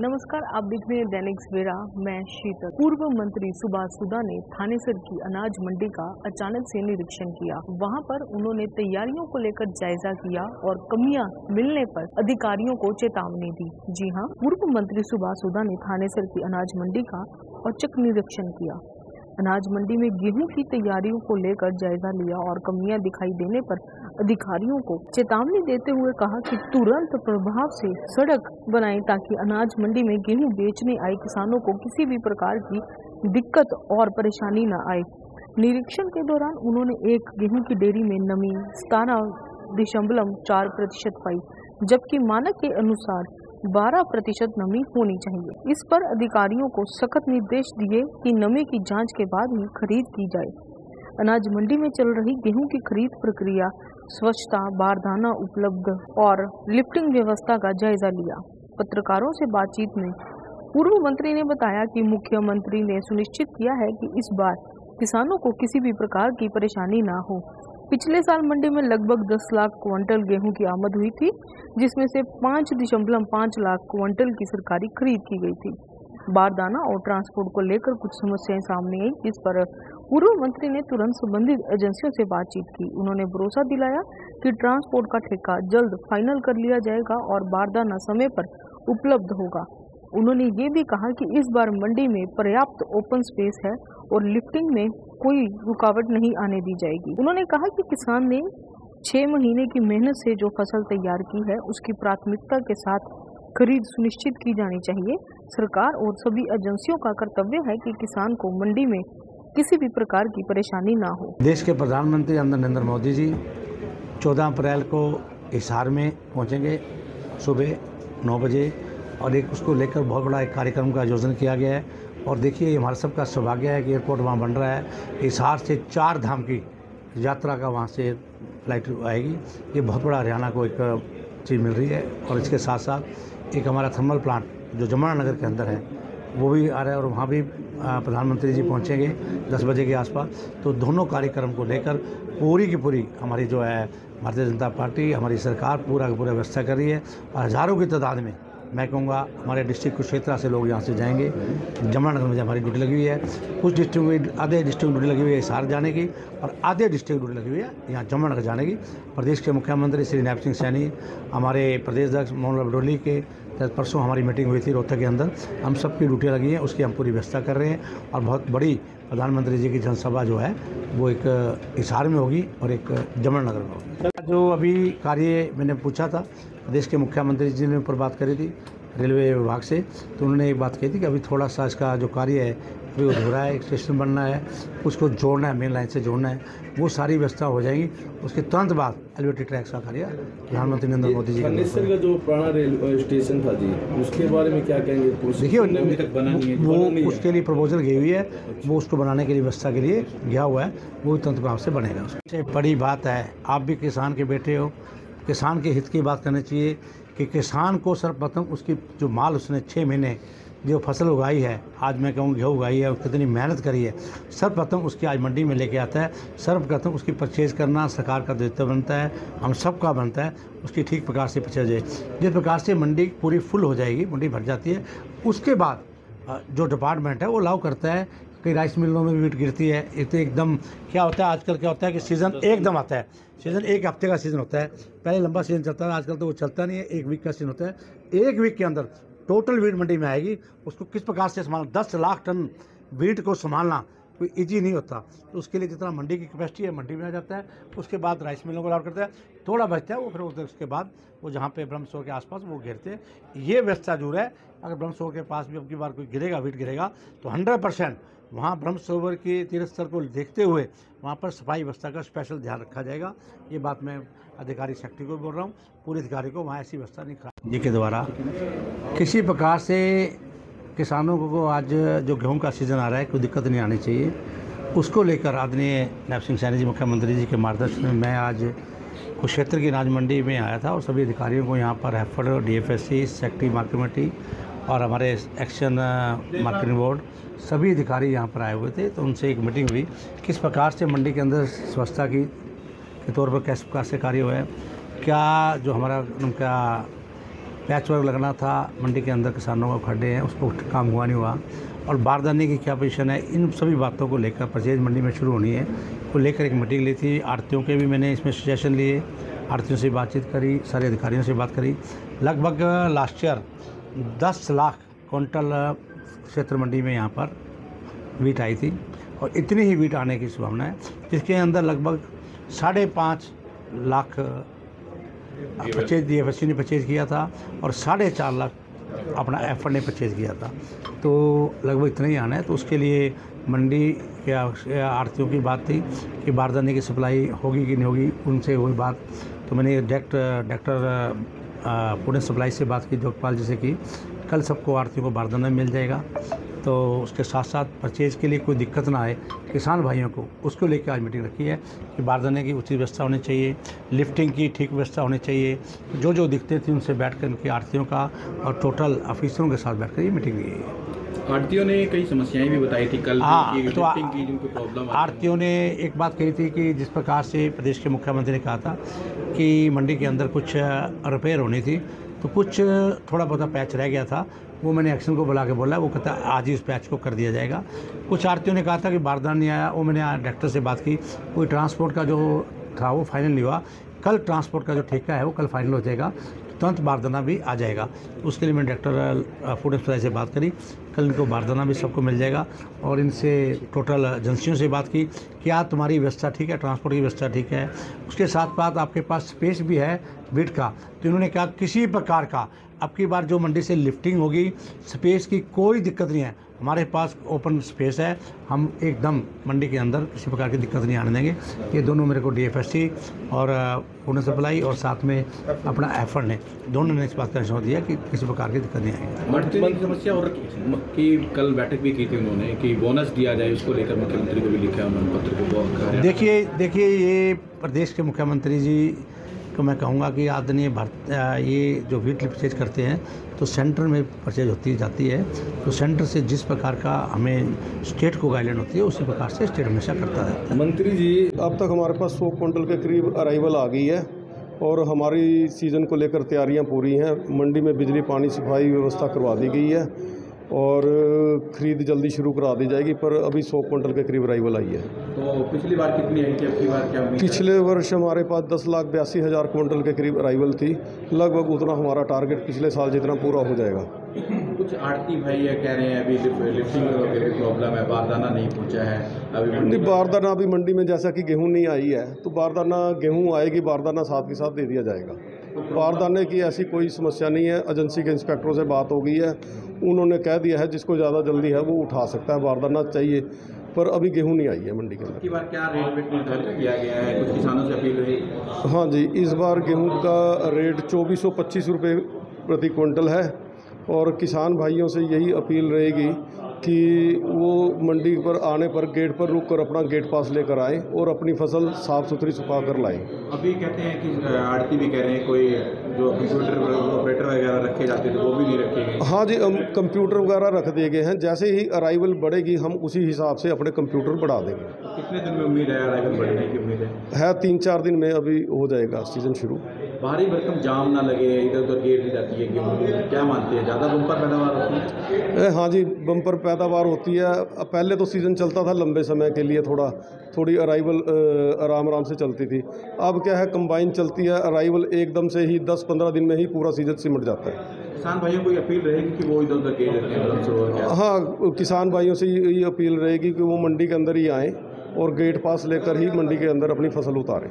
नमस्कार, आप देख रहे हैं दैनिक सवेरा। मैं शीतल। पूर्व मंत्री सुभाष सुधा ने थानेसर की अनाज मंडी का अचानक से निरीक्षण किया। वहां पर उन्होंने तैयारियों को लेकर जायजा किया और कमियां मिलने पर अधिकारियों को चेतावनी दी। जी हां, पूर्व मंत्री सुभाष सुधा ने थानेसर की अनाज मंडी का औचक निरीक्षण किया। अनाज मंडी में गेहूं की तैयारियों को लेकर जायजा लिया और कमियां दिखाई देने पर अधिकारियों को चेतावनी देते हुए कहा कि तुरंत प्रभाव से सड़क बनाएं ताकि अनाज मंडी में गेहूं बेचने आए किसानों को किसी भी प्रकार की दिक्कत और परेशानी न आए। निरीक्षण के दौरान उन्होंने एक गेहूं की डेयरी में नमी 17.4% पाई, जबकि मानक के अनुसार 12% नमी होनी चाहिए। इस पर अधिकारियों को सख्त निर्देश दिए कि नमी की जांच के बाद ही खरीद की जाए। अनाज मंडी में चल रही गेहूं की खरीद प्रक्रिया, स्वच्छता, बारदाना उपलब्ध और लिफ्टिंग व्यवस्था का जायजा लिया। पत्रकारों से बातचीत में पूर्व मंत्री ने बताया कि मुख्यमंत्री ने सुनिश्चित किया है कि इस बार किसानों को किसी भी प्रकार की परेशानी ना हो। पिछले साल मंडी में लगभग 10 लाख क्विंटल गेहूं की आमद हुई थी, जिसमें से 5.5 लाख क्विंटल की सरकारी खरीद की गई थी। बारदाना और ट्रांसपोर्ट को लेकर कुछ समस्याएं सामने आई, जिस पर पूर्व मंत्री ने तुरंत संबंधित एजेंसियों से बातचीत की। उन्होंने भरोसा दिलाया कि ट्रांसपोर्ट का ठेका जल्द फाइनल कर लिया जाएगा और बारदाना समय पर उपलब्ध होगा। उन्होंने ये भी कहा कि इस बार मंडी में पर्याप्त ओपन स्पेस है और लिफ्टिंग में कोई रुकावट नहीं आने दी जाएगी। उन्होंने कहा कि किसान ने 6 महीने की मेहनत से जो फसल तैयार की है, उसकी प्राथमिकता के साथ खरीद सुनिश्चित की जानी चाहिए। सरकार और सभी एजेंसियों का कर्तव्य है कि किसान को मंडी में किसी भी प्रकार की परेशानी ना हो। देश के प्रधानमंत्री नरेंद्र मोदी जी 14 अप्रैल को हिसार में पहुंचेंगे सुबह 9 बजे और एक उसको लेकर बहुत बड़ा एक कार्यक्रम का आयोजन किया गया है। और देखिए, हमारा सबका सौभाग्य है कि एयरपोर्ट वहाँ बन रहा है। हिसार से 4 धाम की यात्रा का वहाँ से फ्लाइट आएगी। ये बहुत बड़ा हरियाणा को एक चीज़ मिल रही है। और इसके साथ साथ एक हमारा थर्मल प्लांट जो जमुनानगर के अंदर है, वो भी आ रहा है और वहाँ भी प्रधानमंत्री जी पहुँचेंगे 10 बजे के आसपास। तो दोनों कार्यक्रम को लेकर पूरी की पूरी हमारी जो है भारतीय जनता पार्टी, हमारी सरकार पूरा व्यवस्था कर रही है। और हज़ारों की तादाद में, मैं कहूँगा, हमारे डिस्ट्रिक्ट कुरुक्षेत्र से लोग यहाँ से जाएंगे। जमुनानगर में हमारी ड्यूटी लगी हुई है, कुछ डिस्ट्रिक्ट में आधे डिस्ट्रिक्ट ड्यूटी लगी हुई है हिसार जाने की और आधे डिस्ट्रिक्ट ड्यूटी लगी हुई है यहाँ जमुनानगर जाने की। प्रदेश के मुख्यमंत्री श्री नैब सिंह सैनी, हमारे प्रदेश अध्यक्ष मोहन बडोली के परसों हमारी मीटिंग हुई थी रोहतक के अंदर। हम सबकी ड्यूटियाँ लगी हैं, उसकी हम पूरी व्यवस्था कर रहे हैं। और बहुत बड़ी प्रधानमंत्री जी की जनसभा जो है वो एक हिसार में होगी और एक जमुनानगर में होगी। जो अभी कार्य मैंने पूछा था, प्रदेश के मुख्यमंत्री जी ने ऊपर बात करी थी रेलवे विभाग से, तो उन्होंने एक बात कही थी कि अभी थोड़ा सा इसका जो कार्य है अभी अधूरा है। एक स्टेशन बनना है, उसको जोड़ना है, मेन लाइन से जोड़ना है, वो सारी व्यवस्था हो जाएगी। उसके तुरंत बाद एलिवेटेड ट्रैक्स का कार्य प्रधानमंत्री नरेंद्र मोदी जी थानेसर का जो पुराना रेलवे स्टेशन था जी, उसके बारे में क्या कहेंगे? देखिए, वो उसके लिए प्रपोजल गई हुई है, वो उसको बनाने के लिए व्यवस्था के लिए गया हुआ है, वो तुरंत प्रभाव से बनेगा। सबसे बड़ी बात है, आप भी किसान के बेटे हो, किसान के हित की बात करनी चाहिए कि किसान को सर्वप्रथम उसकी जो माल उसने 6 महीने जो फसल उगाई है, आज मैं कहूँ गेहूँ उगाई है, कितनी मेहनत करी है, सर्वप्रथम उसकी आज मंडी में लेके आता है। सर्वप्रथम उसकी परचेज करना सरकार का दायित्व बनता है, हम सबका बनता है। उसकी ठीक प्रकार से परचेज है। जिस प्रकार से मंडी पूरी फुल हो जाएगी, मंडी भर जाती है, उसके बाद जो डिपार्टमेंट है वो अलाउ करता है कि राइस मिलों में भी वीट गिरती है। तो एकदम क्या होता है आजकल, क्या होता है कि सीज़न एकदम आता है। सीज़न 1 हफ्ते का सीज़न होता है, पहले लंबा सीज़न चलता है, आजकल तो वो चलता नहीं है। 1 वीक का सीज़न होता है। 1 वीक के अंदर टोटल वीट मंडी में आएगी। उसको किस प्रकार से संभालना, 10 लाख टन वीट को संभालना कोई ईजी नहीं होता। तो उसके लिए जितना मंडी की कैपेसिटी है मंडी में आ जाता है। उसके बाद राइस मिलों को अलाउ करता है, थोड़ा बचता है वो, फिर उसके बाद वो जहाँ पे ब्रह्मसरोवर के आसपास वो गिरते हैं। ये व्यवस्था जरूर है। अगर ब्रह्मसरोवर के पास भी अब की बार कोई गिरेगा, वीट गिरेगा, तो 100% वहाँ ब्रह्मसरोवर के तीर्थ स्थल को देखते हुए वहाँ पर सफाई व्यवस्था का स्पेशल ध्यान रखा जाएगा। ये बात मैं अधिकारी सेक्रेटरी को बोल रहा हूँ, पूरे अधिकारी को वहाँ ऐसी व्यवस्था नहीं जी के द्वारा किसी प्रकार से किसानों को आज जो गेहूं का सीज़न आ रहा है कोई दिक्कत नहीं आनी चाहिए। उसको लेकर आदरणीय नैब सिंह सैनी जी मुख्यमंत्री जी के मार्गदर्शन में मैं आज कुरुक्षेत्र की अनाज मंडी में आया था और सभी अधिकारियों को यहाँ पर हैफर्ड, DFSC, सेक्रेटरी मार्केट कमेटी और हमारे एक्शन मार्केटिंग बोर्ड सभी अधिकारी यहाँ पर आए हुए थे। तो उनसे एक मीटिंग हुई, किस प्रकार से मंडी के अंदर स्वच्छता के तौर पर किस प्रकार से कार्य हुआ है, क्या जो हमारा उनका पैच वर्क लगना था मंडी के अंदर, किसानों को खड्डे हैं, उसको काम हुआ नहीं हुआ, और बारदाने की क्या पोजीशन है, इन सभी बातों को लेकर परचेज मंडी में शुरू होनी है को लेकर एक मीटिंग ली थी। आड़तियों के भी मैंने इसमें सजेशन लिए, आड़तियों से बातचीत करी, सारे अधिकारियों से बात करी। लगभग लास्ट ईयर 10 लाख क्विंटल क्षेत्र मंडी में यहाँ पर वीट आई थी, और इतनी ही वीट आने की संभावना है, जिसके अंदर लगभग 5.5 लाख परचेज DFSC ने परचेज किया था और 4.5 लाख अपना एफर्ड ने परचेज किया था। तो लगभग इतना ही आना है। तो उसके लिए मंडी के आड़तियों की बात थी कि बारदाने की सप्लाई होगी कि नहीं होगी, उनसे हुई बात। तो मैंने डायरेक्टर पुणे सप्लाई से बात की, जोगपाल जी से की। कल सबको आड़तियों को बारदाना मिल जाएगा। तो उसके साथ साथ परचेज के लिए कोई दिक्कत ना आए किसान भाइयों को, उसको लेकर आज मीटिंग रखी है कि बारदाने की उचित व्यवस्था होनी चाहिए, लिफ्टिंग की ठीक व्यवस्था होनी चाहिए। जो जो दिक्कतें थी उनसे बैठकर उनकी आड़तियों का और टोटल ऑफिसरों के साथ बैठकर ये मीटिंग ली है। आड़तियों ने कई समस्याएं भी बताई थी कल। तो आड़तियों ने एक बात कही थी कि जिस प्रकार से प्रदेश के मुख्यमंत्री ने कहा था कि मंडी के अंदर कुछ रिपेयर होनी थी, तो कुछ थोड़ा बहुत पैच रह गया था, वो मैंने एक्शन को बुला के बोला, वो कहता आज ही उस पैच को कर दिया जाएगा। कुछ आड़तियों ने कहा था कि बारदाना नहीं आया, वो मैंने डायरेक्टर से बात की, कोई ट्रांसपोर्ट का जो था वो फाइनल नहीं हुआ। कल ट्रांसपोर्ट का जो ठेका है वो कल फाइनल हो जाएगा, तुरंत बारदाना भी आ जाएगा। उसके लिए मैंने डायरेक्टर फूड सप्लाई से बात करी, कल इनको बारदाना भी सबको मिल जाएगा। और इनसे टोटल एजेंसियों से बात की, क्या तुम्हारी व्यवस्था ठीक है, ट्रांसपोर्ट की व्यवस्था ठीक है, उसके साथ साथ आपके पास स्पेस भी है वीट का। तो इन्होंने कहा किसी प्रकार का अब की बार जो मंडी से लिफ्टिंग होगी, स्पेस की कोई दिक्कत नहीं है, हमारे पास ओपन स्पेस है, हम एकदम मंडी के अंदर किसी प्रकार की दिक्कत नहीं आने देंगे। ये दोनों मेरे को DFSC और पुणे सप्लाई और साथ में अपना एफर्ड ने, दोनों ने इस बात का निश्चय दिया कि किसी प्रकार की दिक्कत नहीं आएगी। मंत्री की समस्या और कि कल बैठक भी की थी उन्होंने कि बोनस दिया जाए, उसको लेकर मुख्यमंत्री को भी लिखा है उन्होंने पत्र को। देखिए ये प्रदेश के मुख्यमंत्री जी को मैं कहूँगा कि आदरणीय ये जो वीट परचेज करते हैं तो सेंटर में परचेज होती जाती है, तो सेंटर से जिस प्रकार का हमें स्टेट को गाइडलाइन होती है उसी प्रकार से स्टेट हमेशा करता है। मंत्री जी, अब तक हमारे पास 100 क्विंटल के करीब अराइवल आ गई है और हमारी सीज़न को लेकर तैयारियां पूरी हैं। मंडी में बिजली पानी सफाई व्यवस्था करवा दी गई है और ख़रीद जल्दी शुरू करा दी जाएगी, पर अभी 100 क्विंटल के करीब अराइवल आई है। तो पिछली बार कितनी आई थी, अब की बार क्या उम्मीद है? पिछले वर्ष हमारे पास 10,82,000 क्विंटल के करीब अराइवल थी, लगभग उतना हमारा टारगेट पिछले साल जितना पूरा हो जाएगा। कुछ आड़ती भाई ये कह रहे हैं अभी लिफ्टिंग वगैरह की प्रॉब्लम है, बारदाना नहीं पहुँचा है अभी। नहीं, बारदाना अभी मंडी में जैसा कि गेहूँ नहीं आई है, तो बारदाना गेहूँ आएगी, बारदाना साथ के साथ दे दिया जाएगा। बारदाने की ऐसी कोई समस्या नहीं है। एजेंसी के इंस्पेक्टरों से बात हो गई है, उन्होंने कह दिया है जिसको ज़्यादा जल्दी है वो उठा सकता है, बारदाना चाहिए, पर अभी गेहूं नहीं आई है मंडी के अंदर। इस बार क्या रेट निर्धारित किया गया है, कुछ किसानों से अपील रही? हाँ जी, इस बार गेहूं का रेट 2425 रुपये प्रति क्विंटल है और किसान भाइयों से यही अपील रहेगी कि वो मंडी पर आने पर गेट पर रुक कर अपना गेट पास लेकर आएँ और अपनी फसल साफ़ सुथरी सुखा कर लाएँ। अभी कहते हैं कि आड़ती भी कह रहे हैं कोई जो कंप्यूटर ऑपरेटर वगैरह रखे जाते थे वो भी नहीं रखे गए। हाँ जी, कंप्यूटर वगैरह रख दिए गए हैं, जैसे ही अराइवल बढ़ेगी हम उसी हिसाब से अपने कंप्यूटर बढ़ा देंगे। कितने दिन में उम्मीद है अराइवल बढ़ने की उम्मीद है? 3-4 दिन में अभी हो जाएगा सीज़न शुरू। भारी भरकम जाम ना लगे, इधर उधर गेट दी जाती है गेहूँ, क्या मानती है, ज़्यादा बम्पर पैदावार होती है? हाँ जी, बम्पर पैदावार होती है। पहले तो सीज़न चलता था लंबे समय के लिए, थोड़ी अराइवल आराम से चलती थी। अब क्या है, कंबाइन चलती है, अराइवल एकदम से ही 10-15 दिन में ही पूरा सीज़न सिमट जाता है। किसान भाइयों को अपील रहेगी कि वो इधर उधर गेट देते हैं? हाँ, किसान भाइयों से ये अपील रहेगी कि वो मंडी के अंदर ही आएँ और गेट पास लेकर ही मंडी के अंदर अपनी फसल उतारें।